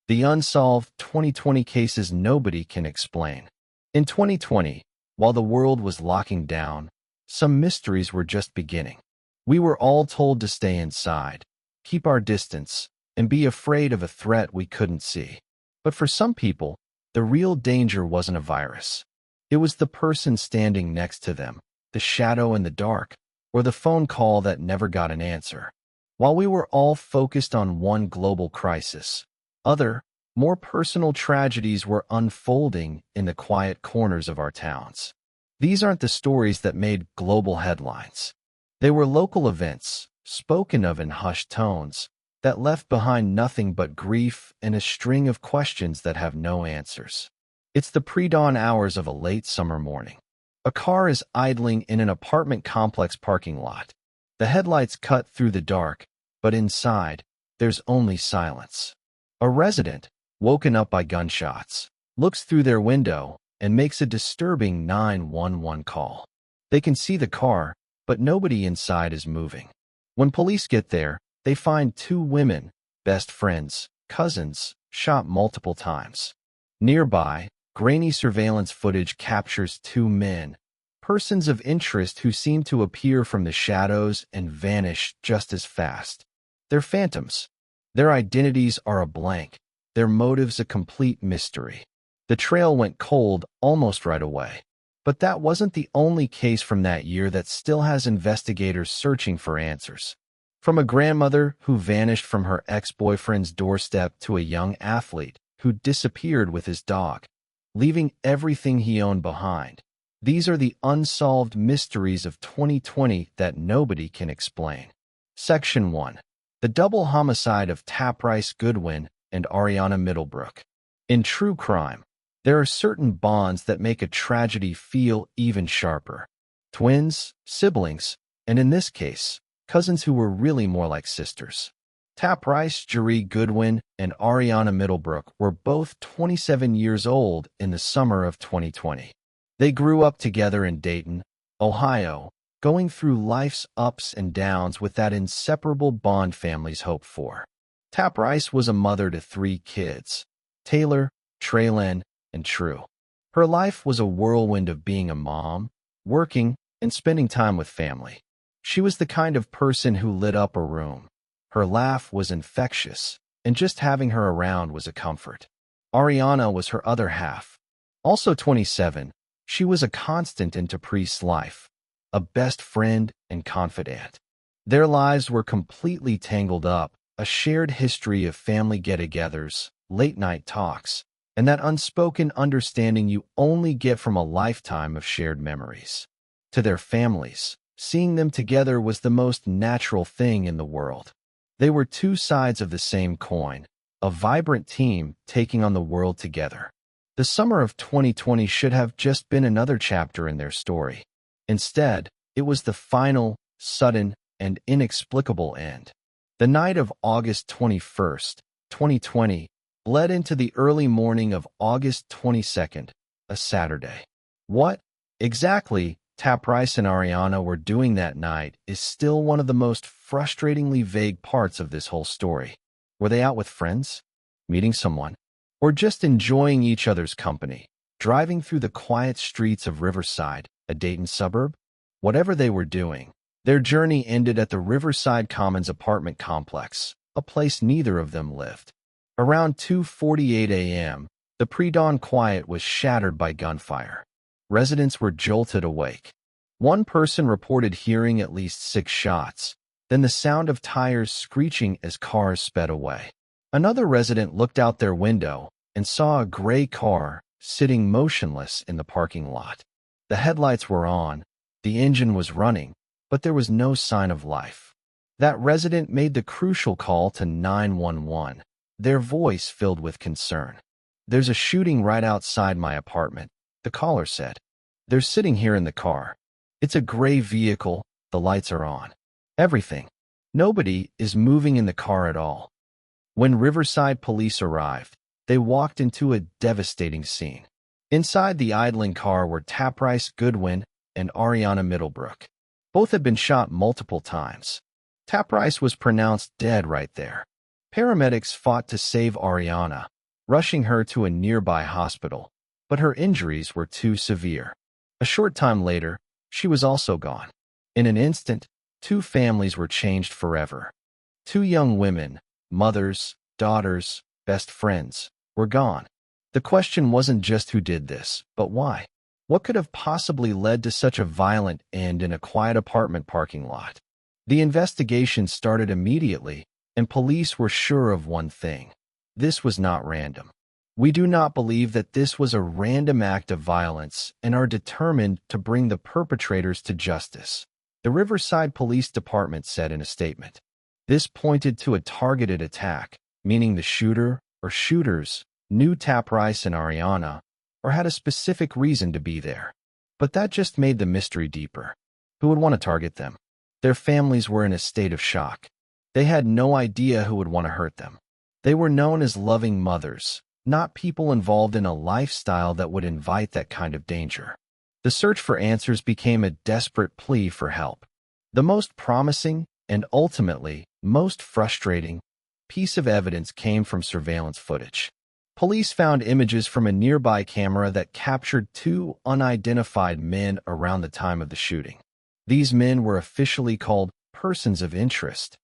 The unsolved 2020 cases nobody can explain. In 2020, while the world was locking down, some mysteries were just beginning. We were all told to stay inside, keep our distance, and be afraid of a threat we couldn't see. But for some people, the real danger wasn't a virus. It was the person standing next to them, the shadow in the dark, or the phone call that never got an answer. While we were all focused on one global crisis, other, more personal tragedies were unfolding in the quiet corners of our towns. These aren't the stories that made global headlines. They were local events, spoken of in hushed tones, that left behind nothing but grief and a string of questions that have no answers. It's the pre-dawn hours of a late summer morning. A car is idling in an apartment complex parking lot. The headlights cut through the dark, but inside, there's only silence. A resident, woken up by gunshots, looks through their window and makes a disturbing 911 call. They can see the car, but nobody inside is moving. When police get there, they find two women, best friends, cousins, shot multiple times. Nearby, grainy surveillance footage captures two men, persons of interest who seem to appear from the shadows and vanish just as fast. They're phantoms. Their identities are a blank, their motives a complete mystery. The trail went cold almost right away. But that wasn't the only case from that year that still has investigators searching for answers. From a grandmother who vanished from her ex-boyfriend's doorstep to a young athlete who disappeared with his dog, leaving everything he owned behind. These are the unsolved mysteries of 2020 that nobody can explain. Section 1. The double homicide of Taprice Goodwin and Ariana Middlebrook. In true crime, there are certain bonds that make a tragedy feel even sharper. Twins, siblings, and in this case, cousins who were really more like sisters. Taprice Jerry Goodwin and Ariana Middlebrook were both 27 years old in the summer of 2020. They grew up together in Dayton, Ohio, going through life's ups and downs with that inseparable bond families hope for. Taprice was a mother to three kids, Taylor, Traylon, and True. Her life was a whirlwind of being a mom, working, and spending time with family. She was the kind of person who lit up a room. Her laugh was infectious, and just having her around was a comfort. Ariana was her other half. Also 27, she was a constant in Taprice's life, a best friend and confidant. Their lives were completely tangled up, a shared history of family get-togethers, late-night talks, and that unspoken understanding you only get from a lifetime of shared memories. To their families, seeing them together was the most natural thing in the world. They were two sides of the same coin, a vibrant team taking on the world together. The summer of 2020 should have just been another chapter in their story. Instead, it was the final, sudden, and inexplicable end. The night of August 21st, 2020, bled into the early morning of August 22nd, a Saturday. What exactly Taprice and Ariana were doing that night is still one of the most frustratingly vague parts of this whole story. Were they out with friends, meeting someone, or just enjoying each other's company, driving through the quiet streets of Riverside, a Dayton suburb? Whatever they were doing, their journey ended at the Riverside Commons apartment complex, a place neither of them lived. Around 2:48 a.m., the pre-dawn quiet was shattered by gunfire. Residents were jolted awake. One person reported hearing at least 6 shots, then the sound of tires screeching as cars sped away. Another resident looked out their window and saw a gray car sitting motionless in the parking lot. The headlights were on, the engine was running, but there was no sign of life. That resident made the crucial call to 911. Their voice filled with concern. "There's a shooting right outside my apartment," the caller said. "They're sitting here in the car. It's a gray vehicle, the lights are on. Everything. Nobody is moving in the car at all." When Riverside police arrived, they walked into a devastating scene. Inside the idling car were Taprice Goodwin and Ariana Middlebrook. Both had been shot multiple times. Taprice was pronounced dead right there. Paramedics fought to save Ariana, rushing her to a nearby hospital, but her injuries were too severe. A short time later, she was also gone. In an instant, two families were changed forever. Two young women, mothers, daughters, best friends, were gone. The question wasn't just who did this, but why. What could have possibly led to such a violent end in a quiet apartment parking lot? The investigation started immediately, and police were sure of one thing. This was not random. We do not believe that this was a random act of violence and are determined to bring the perpetrators to justice, the Riverside Police Department said in a statement. This pointed to a targeted attack, meaning the shooter or shooters knew Taprice and Ariana or had a specific reason to be there. But that just made the mystery deeper. Who would want to target them? Their families were in a state of shock. They had no idea who would want to hurt them. They were known as loving mothers, not people involved in a lifestyle that would invite that kind of danger. The search for answers became a desperate plea for help. The most promising and ultimately most frustrating piece of evidence came from surveillance footage. Police found images from a nearby camera that captured two unidentified men around the time of the shooting. These men were officially called persons of interest.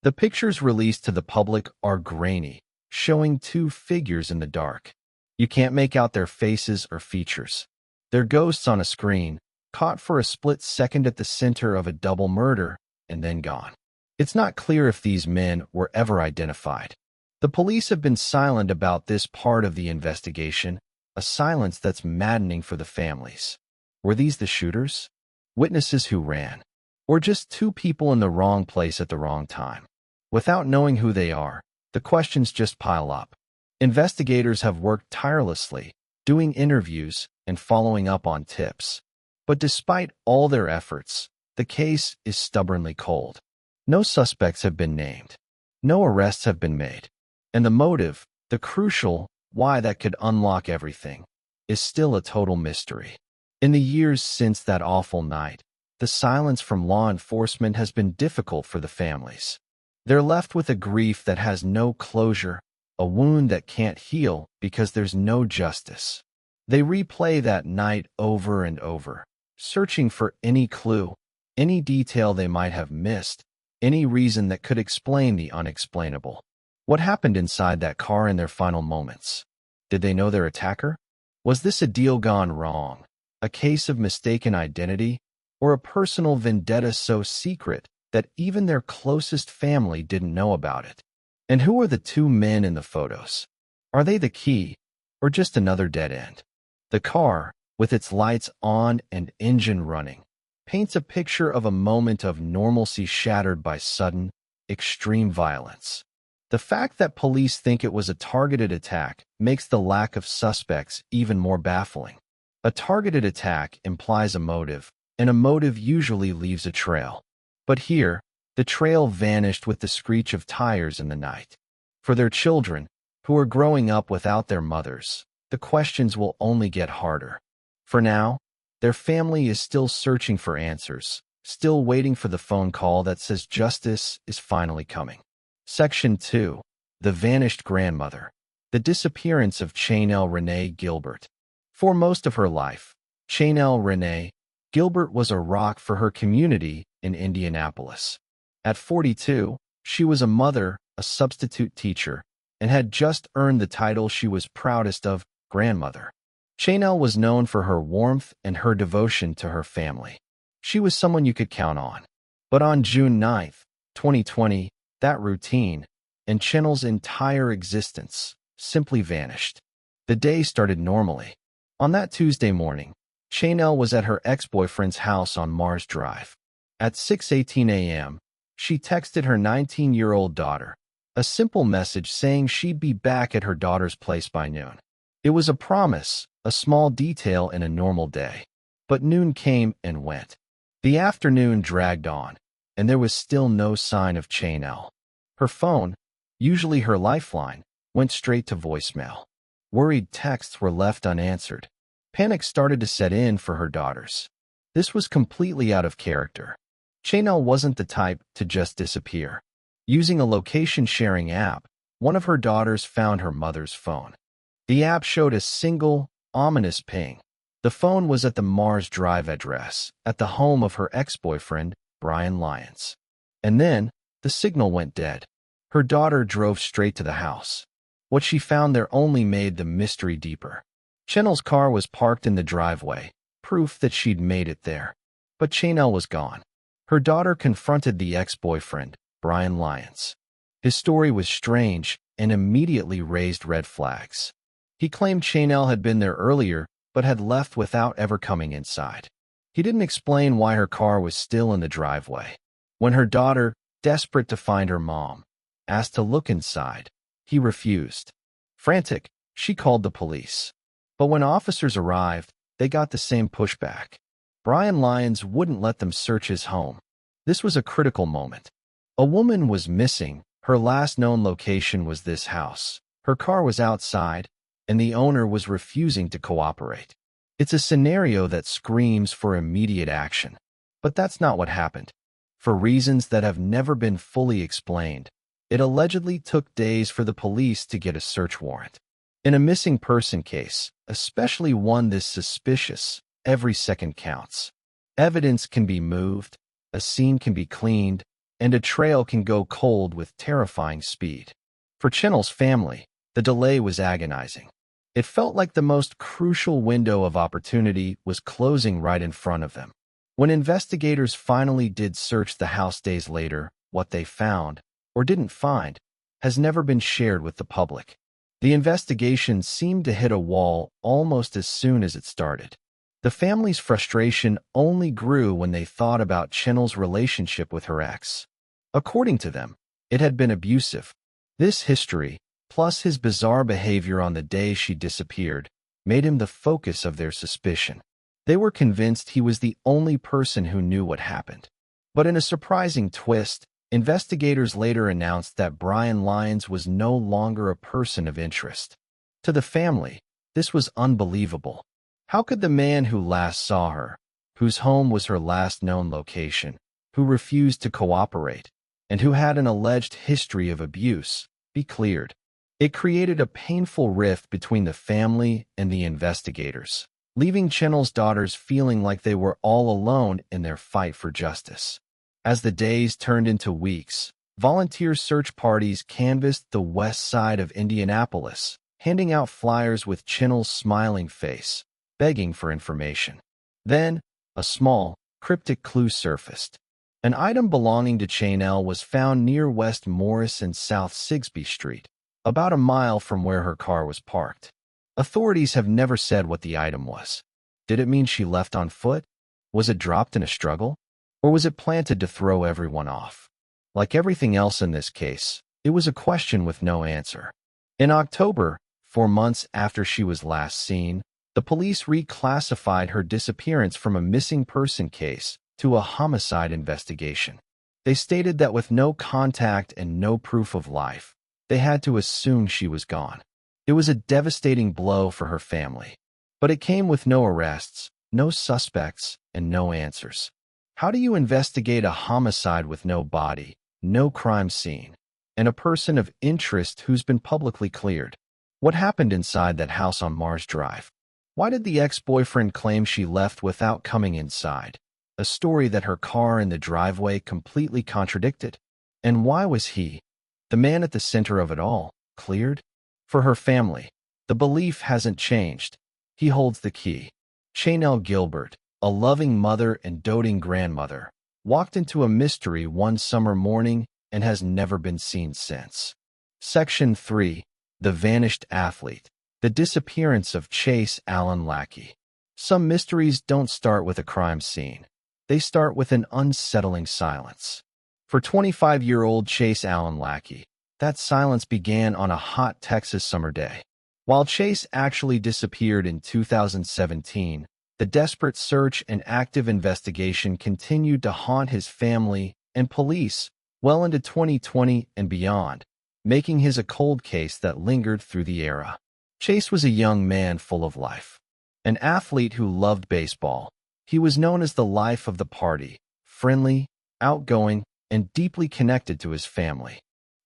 The pictures released to the public are grainy, showing two figures in the dark. You can't make out their faces or features. They're ghosts on a screen, caught for a split second at the center of a double murder, and then gone. It's not clear if these men were ever identified. The police have been silent about this part of the investigation, a silence that's maddening for the families. Were these the shooters? Witnesses who ran? Or just two people in the wrong place at the wrong time? Without knowing who they are, the questions just pile up. Investigators have worked tirelessly, doing interviews and following up on tips. But despite all their efforts, the case is stubbornly cold. No suspects have been named. No arrests have been made. And the motive, the crucial why that could unlock everything, is still a total mystery. In the years since that awful night, the silence from law enforcement has been difficult for the families. They're left with a grief that has no closure, a wound that can't heal because there's no justice. They replay that night over and over, searching for any clue, any detail they might have missed, any reason that could explain the unexplainable. What happened inside that car in their final moments? Did they know their attacker? Was this a deal gone wrong, a case of mistaken identity, or a personal vendetta so secret that even their closest family didn't know about it? And who are the two men in the photos? Are they the key, or just another dead end? The car, with its lights on and engine running, paints a picture of a moment of normalcy shattered by sudden, extreme violence. The fact that police think it was a targeted attack makes the lack of suspects even more baffling. A targeted attack implies a motive, and a motive usually leaves a trail. But here, the trail vanished with the screech of tires in the night. For their children, who are growing up without their mothers, the questions will only get harder. For now, their family is still searching for answers, still waiting for the phone call that says justice is finally coming. Section 2. The Vanished Grandmother. The Disappearance of Chanel Renee Gilbert. For most of her life, Chanel Renee Gilbert was a rock for her community in Indianapolis. At 42, she was a mother, a substitute teacher, and had just earned the title she was proudest of, grandmother. Chanel was known for her warmth and her devotion to her family. She was someone you could count on. But on June 9, 2020, that routine, and Chanel's entire existence, simply vanished. The day started normally. On that Tuesday morning, Chanel was at her ex-boyfriend's house on Mars Drive. At 6:18 a.m., she texted her 19-year-old daughter, a simple message saying she'd be back at her daughter's place by noon. It was a promise, a small detail in a normal day. But noon came and went. The afternoon dragged on, and there was still no sign of Chanel. Her phone, usually her lifeline, went straight to voicemail. Worried texts were left unanswered. Panic started to set in for her daughters. This was completely out of character. Chanel wasn't the type to just disappear. Using a location-sharing app, one of her daughters found her mother's phone. The app showed a single, ominous ping. The phone was at the Mars Drive address, at the home of her ex-boyfriend, Brian Lyons. And then, the signal went dead. Her daughter drove straight to the house. What she found there only made the mystery deeper. Chanel's car was parked in the driveway, proof that she'd made it there. But Chanel was gone. Her daughter confronted the ex-boyfriend, Brian Lyons. His story was strange and immediately raised red flags. He claimed Chanel had been there earlier, but had left without ever coming inside. He didn't explain why her car was still in the driveway. When her daughter, desperate to find her mom, asked to look inside, he refused. Frantic, she called the police. But when officers arrived, they got the same pushback. Brian Lyons wouldn't let them search his home. This was a critical moment. A woman was missing. Her last known location was this house. Her car was outside, and the owner was refusing to cooperate. It's a scenario that screams for immediate action. But that's not what happened. For reasons that have never been fully explained, it allegedly took days for the police to get a search warrant. In a missing person case, especially one this suspicious, every second counts. Evidence can be moved, a scene can be cleaned, and a trail can go cold with terrifying speed. For Chanel's family, the delay was agonizing. It felt like the most crucial window of opportunity was closing right in front of them. When investigators finally did search the house days later, what they found, or didn't find, has never been shared with the public. The investigation seemed to hit a wall almost as soon as it started. The family's frustration only grew when they thought about Chanel's relationship with her ex. According to them, it had been abusive. This history, plus his bizarre behavior on the day she disappeared, made him the focus of their suspicion. They were convinced he was the only person who knew what happened. But in a surprising twist, investigators later announced that Brian Lyons was no longer a person of interest. To the family, this was unbelievable. How could the man who last saw her, whose home was her last known location, who refused to cooperate, and who had an alleged history of abuse, be cleared? It created a painful rift between the family and the investigators, leaving Chanel's daughters feeling like they were all alone in their fight for justice. As the days turned into weeks, volunteer search parties canvassed the west side of Indianapolis, handing out flyers with Chanel's smiling face, begging for information. Then, a small, cryptic clue surfaced. An item belonging to Chanel was found near West Morris and South Sigsbee Street, about a mile from where her car was parked. Authorities have never said what the item was. Did it mean she left on foot? Was it dropped in a struggle? Or was it planted to throw everyone off? Like everything else in this case, it was a question with no answer. In October, 4 months after she was last seen, the police reclassified her disappearance from a missing person case to a homicide investigation. They stated that with no contact and no proof of life, they had to assume she was gone. It was a devastating blow for her family. But it came with no arrests, no suspects, and no answers. How do you investigate a homicide with no body, no crime scene, and a person of interest who's been publicly cleared? What happened inside that house on Mars Drive? Why did the ex-boyfriend claim she left without coming inside? A story that her car in the driveway completely contradicted. And why was he, the man at the center of it all, cleared? For her family, the belief hasn't changed. He holds the key. Chanel Gilbert, a loving mother and doting grandmother, walked into a mystery one summer morning and has never been seen since. Section 3. The Vanished Athlete. The Disappearance of Chase Allen Lackey. Some mysteries don't start with a crime scene. They start with an unsettling silence. For 25-year-old Chase Allen Lackey, that silence began on a hot Texas summer day. While Chase actually disappeared in 2017, the desperate search and active investigation continued to haunt his family and police well into 2020 and beyond, making his a cold case that lingered through the era. Chase was a young man full of life. An athlete who loved baseball, he was known as the life of the party, friendly, outgoing, and deeply connected to his family.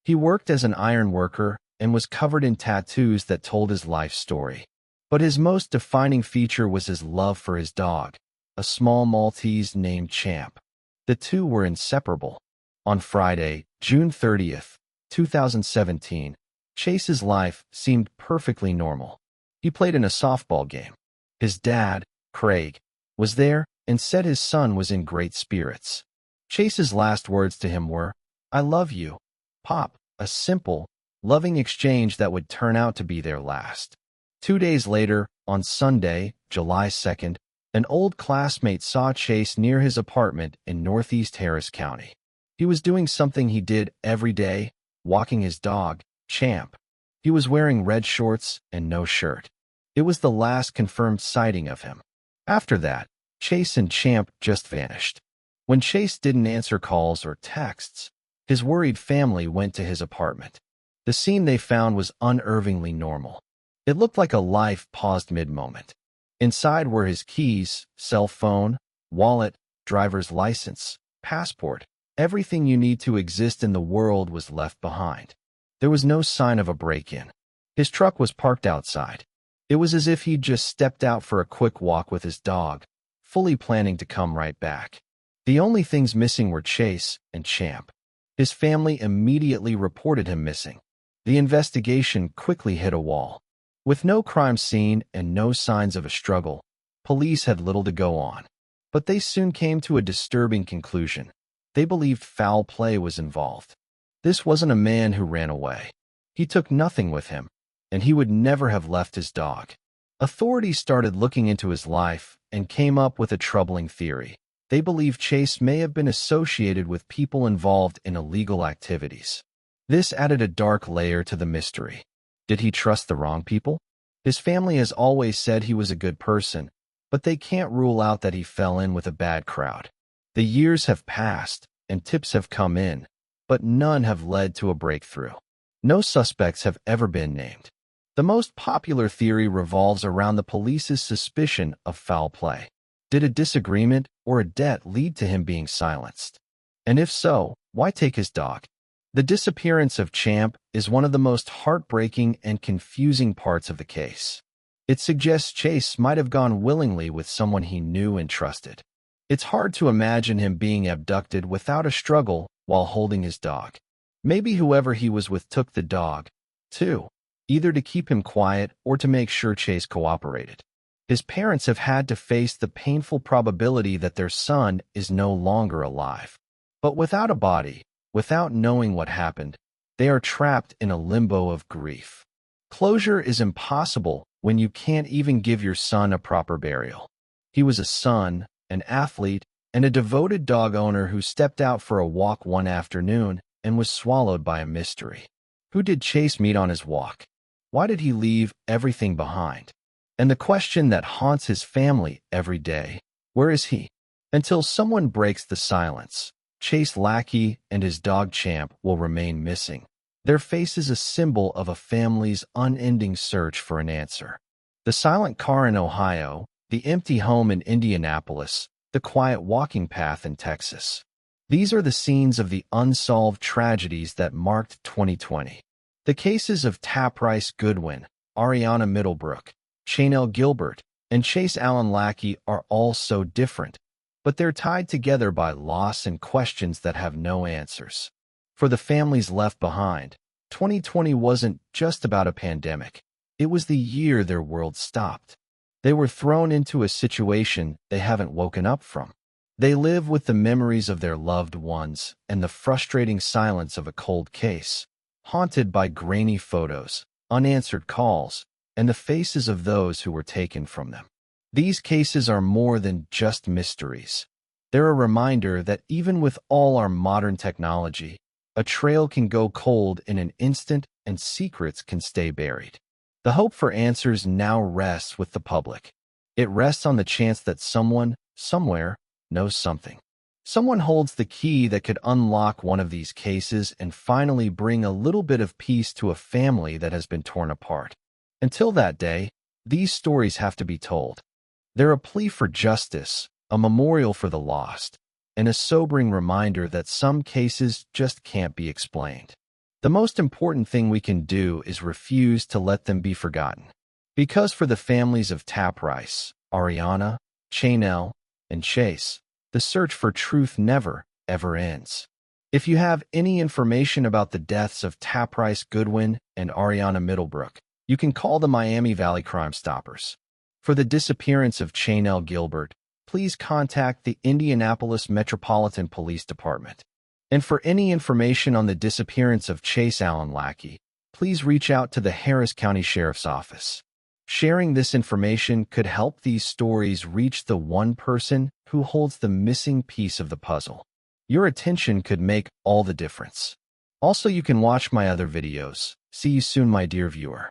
He worked as an iron worker, and was covered in tattoos that told his life story. But his most defining feature was his love for his dog, a small Maltese named Champ. The two were inseparable. On Friday, June 30th, 2017, Chase's life seemed perfectly normal. He played in a softball game. His dad, Craig, was there and said his son was in great spirits. Chase's last words to him were, "I love you, Pop," a simple, loving exchange that would turn out to be their last. 2 days later, on Sunday, July 2nd, an old classmate saw Chase near his apartment in Northeast Harris County. He was doing something he did every day, walking his dog, Champ. He was wearing red shorts and no shirt. It was the last confirmed sighting of him. After that, Chase and Champ just vanished. When Chase didn't answer calls or texts, his worried family went to his apartment. The scene they found was unnervingly normal. It looked like a life paused mid-moment. Inside were his keys, cell phone, wallet, driver's license, passport. Everything you need to exist in the world was left behind. There was no sign of a break-in. His truck was parked outside. It was as if he'd just stepped out for a quick walk with his dog, fully planning to come right back. The only things missing were Chase and Champ. His family immediately reported him missing. The investigation quickly hit a wall. With no crime scene and no signs of a struggle, police had little to go on. But they soon came to a disturbing conclusion. They believed foul play was involved. This wasn't a man who ran away. He took nothing with him, and he would never have left his dog. Authorities started looking into his life and came up with a troubling theory. They believed Chase may have been associated with people involved in illegal activities. This added a dark layer to the mystery. Did he trust the wrong people? His family has always said he was a good person, but they can't rule out that he fell in with a bad crowd. The years have passed, and tips have come in, but none have led to a breakthrough. No suspects have ever been named. The most popular theory revolves around the police's suspicion of foul play. Did a disagreement or a debt lead to him being silenced? And if so, why take his dog? The disappearance of Champ is one of the most heartbreaking and confusing parts of the case. It suggests Chase might have gone willingly with someone he knew and trusted. It's hard to imagine him being abducted without a struggle while holding his dog. Maybe whoever he was with took the dog, too, either to keep him quiet or to make sure Chase cooperated. His parents have had to face the painful probability that their son is no longer alive. But without a body, without knowing what happened, they are trapped in a limbo of grief. Closure is impossible when you can't even give your son a proper burial. He was a son, an athlete, and a devoted dog owner who stepped out for a walk one afternoon and was swallowed by a mystery. Who did Chase meet on his walk? Why did he leave everything behind? And the question that haunts his family every day, where is he? Until someone breaks the silence, Chase Lackey and his dog Champ will remain missing. Their face is a symbol of a family's unending search for an answer. The silent car in Ohio, the empty home in Indianapolis, the quiet walking path in Texas. These are the scenes of the unsolved tragedies that marked 2020. The cases of Taprice Goodwin, Ariana Middlebrook, Chanel Gilbert, and Chase Allen Lackey are all so different, but they're tied together by loss and questions that have no answers. For the families left behind, 2020 wasn't just about a pandemic. It was the year their world stopped. They were thrown into a situation they haven't woken up from. They live with the memories of their loved ones and the frustrating silence of a cold case, haunted by grainy photos, unanswered calls, and the faces of those who were taken from them. These cases are more than just mysteries. They're a reminder that even with all our modern technology, a trail can go cold in an instant and secrets can stay buried. The hope for answers now rests with the public. It rests on the chance that someone, somewhere, knows something. Someone holds the key that could unlock one of these cases and finally bring a little bit of peace to a family that has been torn apart. Until that day, these stories have to be told. They're a plea for justice, a memorial for the lost, and a sobering reminder that some cases just can't be explained. The most important thing we can do is refuse to let them be forgotten. Because for the families of Taprice, Ariana, Chanel, and Chase, the search for truth never, ever ends. If you have any information about the deaths of Taprice Goodwin and Ariana Middlebrook, you can call the Miami Valley Crime Stoppers. For the disappearance of Chanel Gilbert, please contact the Indianapolis Metropolitan Police Department. And for any information on the disappearance of Chase Allen Lackey, please reach out to the Harris County Sheriff's Office. Sharing this information could help these stories reach the one person who holds the missing piece of the puzzle. Your attention could make all the difference. Also, you can watch my other videos. See you soon, my dear viewer.